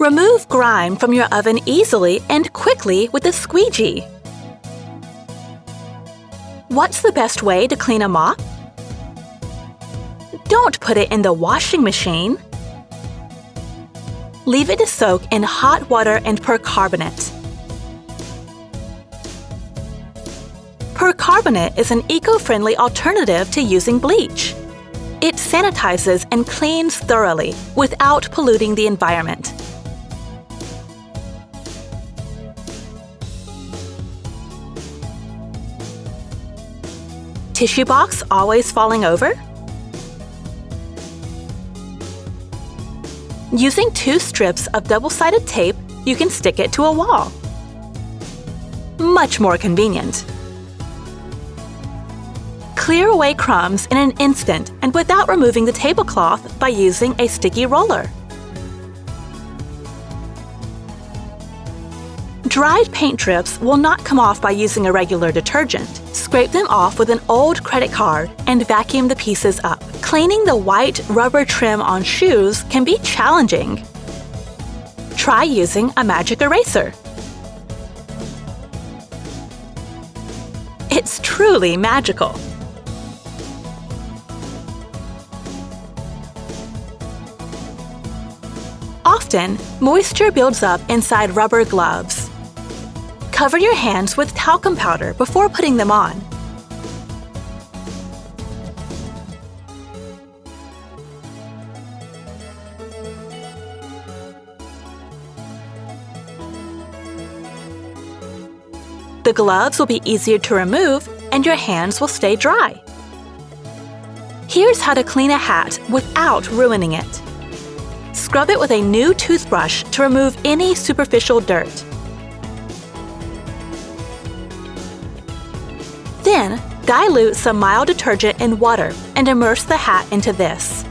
Remove grime from your oven easily and quickly with a squeegee. What's the best way to clean a mop? Don't put it in the washing machine. Leave it to soak in hot water and percarbonate. Percarbonate is an eco-friendly alternative to using bleach. It sanitizes and cleans thoroughly without polluting the environment. Tissue box always falling over? Using 2 strips of double-sided tape, you can stick it to a wall. Much more convenient. Clear away crumbs in an instant and without removing the tablecloth by using a sticky roller. Dried paint drips will not come off by using a regular detergent. Scrape them off with an old credit card and vacuum the pieces up. Cleaning the white rubber trim on shoes can be challenging. Try using a magic eraser. It's truly magical. Often, moisture builds up inside rubber gloves. Cover your hands with talcum powder before putting them on. The gloves will be easier to remove and your hands will stay dry. Here's how to clean a hat without ruining it. Scrub it with a new toothbrush to remove any superficial dirt. Then, dilute some mild detergent in water and immerse the hat into this.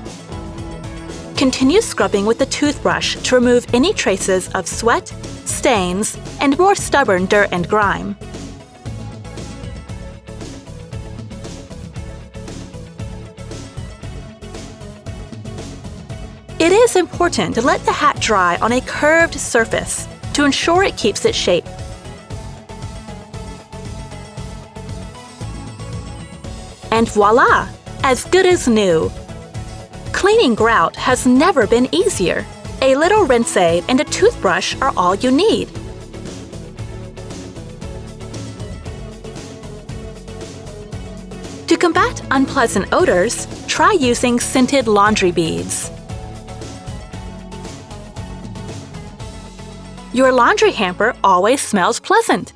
Continue scrubbing with the toothbrush to remove any traces of sweat, stains, and more stubborn dirt and grime. It is important to let the hat dry on a curved surface to ensure it keeps its shape. And voila! As good as new! Cleaning grout has never been easier. A little rinse aid and a toothbrush are all you need. To combat unpleasant odors, try using scented laundry beads. Your laundry hamper always smells pleasant.